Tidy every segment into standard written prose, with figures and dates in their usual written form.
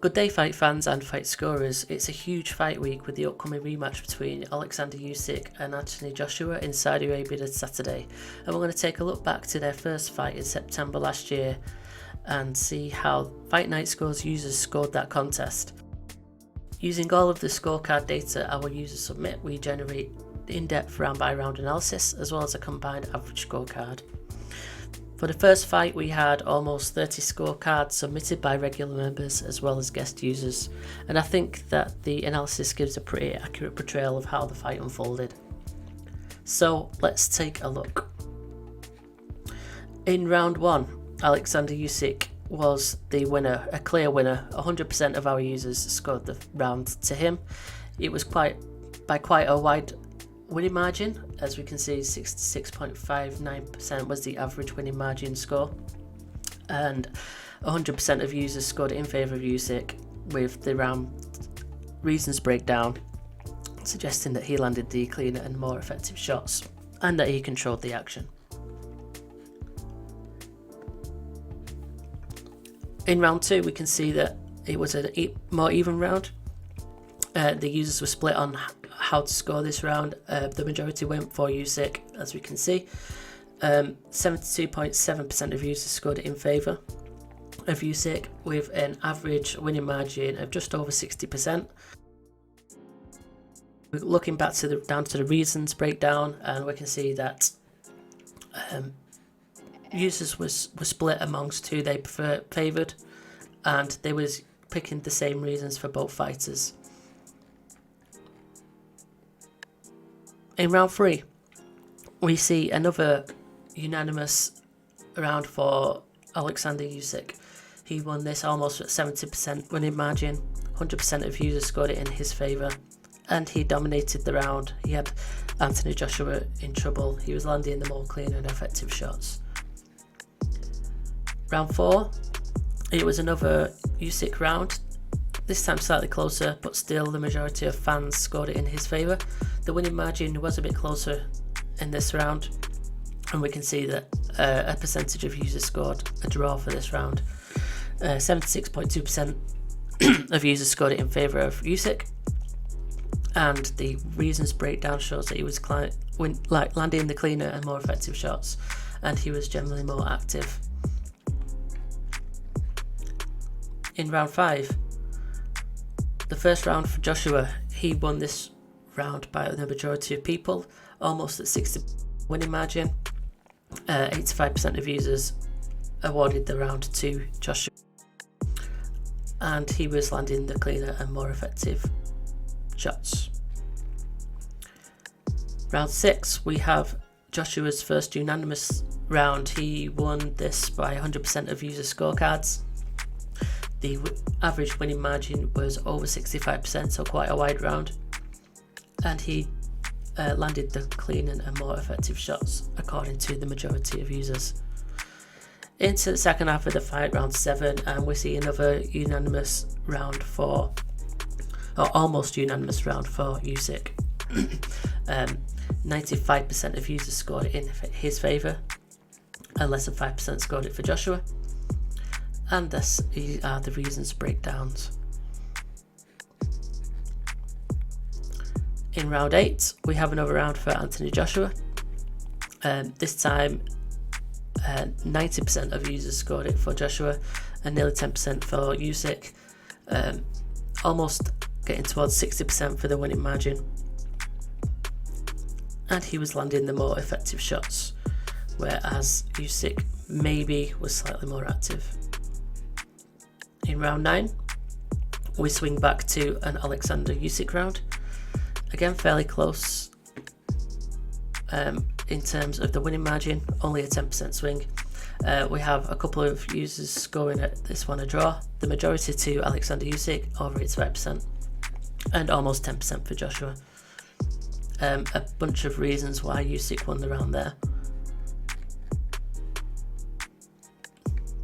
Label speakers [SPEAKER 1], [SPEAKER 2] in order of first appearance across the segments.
[SPEAKER 1] Good day, fight fans and fight scorers. It's a huge fight week with the upcoming rematch between Alexander Usyk and Anthony Joshua in Saudi Arabia this Saturday, and we're going to take a look back to their first fight in September last year and see how Fightnight scores users scored that contest. Using all of the scorecard data our users submit, we generate in-depth round-by-round analysis as well as a combined average scorecard. For the first fight, we had almost 30 scorecards submitted by regular members as well as guest users, and I think that the analysis gives a pretty accurate portrayal of how the fight unfolded. So let's take a look. In round 1, Alexander Usyk was the winner, a clear winner. 100% of our users scored the round to him. It was by quite a wide winning margin. As we can see, 66.59% was the average winning margin score, and 100% of users scored in favour of Usyk, with the round reasons breakdown suggesting that he landed the cleaner and more effective shots and that he controlled the action. In round 2, we can see that it was a more even round. The users were split on how to score this round. The majority went for Usyk, as we can see. 72.7% of users scored in favour of Usyk, with an average winning margin of just over 60%. Looking back down to the reasons breakdown, and we can see that users were split amongst who they favoured, and they was picking the same reasons for both fighters. In round 3, we see another unanimous round for Alexander Usyk. He won this almost at 70% winning margin. 100% of users scored it in his favour, and he dominated the round. He had Anthony Joshua in trouble. He was landing the more clean and effective shots. Round 4, it was another Usyk round. This time slightly closer, but still the majority of fans scored it in his favour. The winning margin was a bit closer in this round, and we can see that a percentage of users scored a draw for this round. 76.2% of users scored it in favour of Usyk, and the reasons breakdown shows that he was landing the cleaner and more effective shots, and he was generally more active. In round 5, the first round for Joshua, he won this round by the majority of people, almost at 60% winning margin. 85% of users awarded the round to Joshua, and he was landing the cleaner and more effective shots. Round 6, we have Joshua's first unanimous round. He won this by 100% of user scorecards. The average winning margin was over 65%, so quite a wide round, and he landed the cleaner and more effective shots according to the majority of users. Into the second half of the fight, round 7, and we see another unanimous round or almost unanimous round for Usyk. 95% of users scored it in his favour, and less than 5% scored it for Joshua. And this are the reasons breakdowns. In round 8, we have another round for Anthony Joshua. This time 90% of users scored it for Joshua and nearly 10% for Usyk, almost getting towards 60% for the winning margin, and he was landing the more effective shots, whereas Usyk maybe was slightly more active. In round 9, we swing back to an Alexander Usyk round. Again, fairly close in terms of the winning margin, only a 10% swing. We have a couple of users scoring at this one a draw, the majority to Alexander Usyk, over 85%, and almost 10% for Joshua. A bunch of reasons why Usyk won the round there.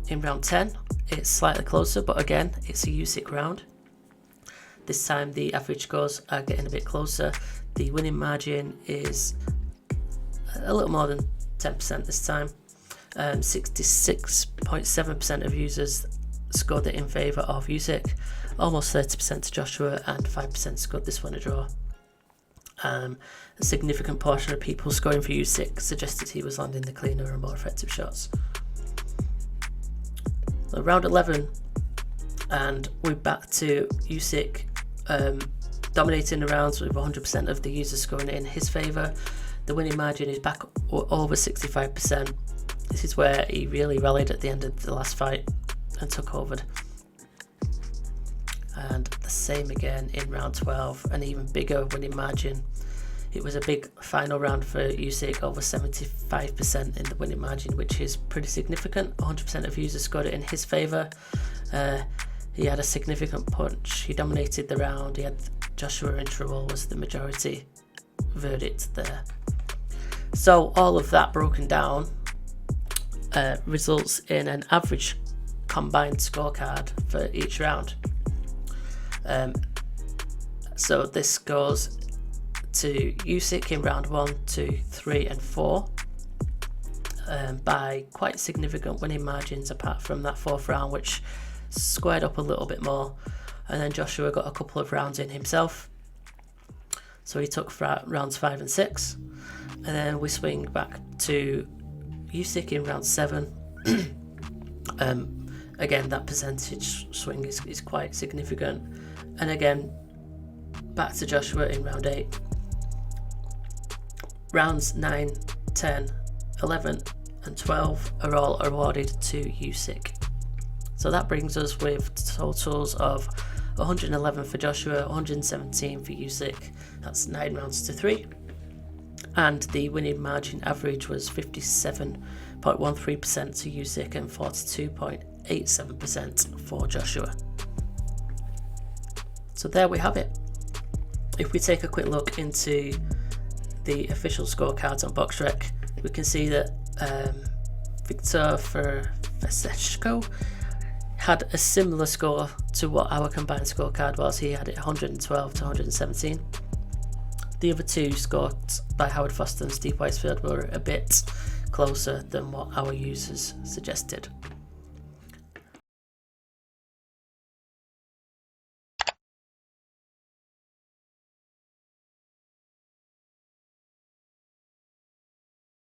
[SPEAKER 1] In round 10, it's slightly closer, but again, it's a Usyk round. This time the average scores are getting a bit closer. The winning margin is a little more than 10% this time. 66.7% of users scored it in favour of Usyk, almost 30% to Joshua, and 5% scored this one a draw. A significant portion of people scoring for Usyk suggested he was landing the cleaner and more effective shots. So round 11, and we're back to Usyk dominating the rounds with 100% of the users scoring it in his favour. The winning margin is back over 65%. This is where he really rallied at the end of the last fight and took over. And the same again in round 12, an even bigger winning margin. It was a big final round for Usyk, over 75% in the winning margin, which is pretty significant. 100% of users scored it in his favour. He had a significant punch. He dominated the round. He had Joshua in trouble, was the majority verdict there. So all of that broken down results in an average combined scorecard for each round. So this goes to Usyk in round 1, 2, 3 and 4 by quite significant winning margins, apart from that 4th round which squared up a little bit more, and then Joshua got a couple of rounds in himself, so he took rounds 5 and 6, and then we swing back to Usyk in round 7. Again, that percentage swing is quite significant, and again back to Joshua in round 8. Rounds 9, 10, 11 and 12 are all awarded to Usyk. So that brings us with totals of 111 for Joshua, 117 for Usyk. That's 9 rounds to 3. And the winning margin average was 57.13% to Usyk and 42.87% for Joshua. So there we have it. If we take a quick look into the official scorecards on BoxRec, we can see that Victor Verseshko had a similar score to what our combined scorecard was. He had it 112 to 117. The other two scored by Howard Foster and Steve Weisfield were a bit closer than what our users suggested.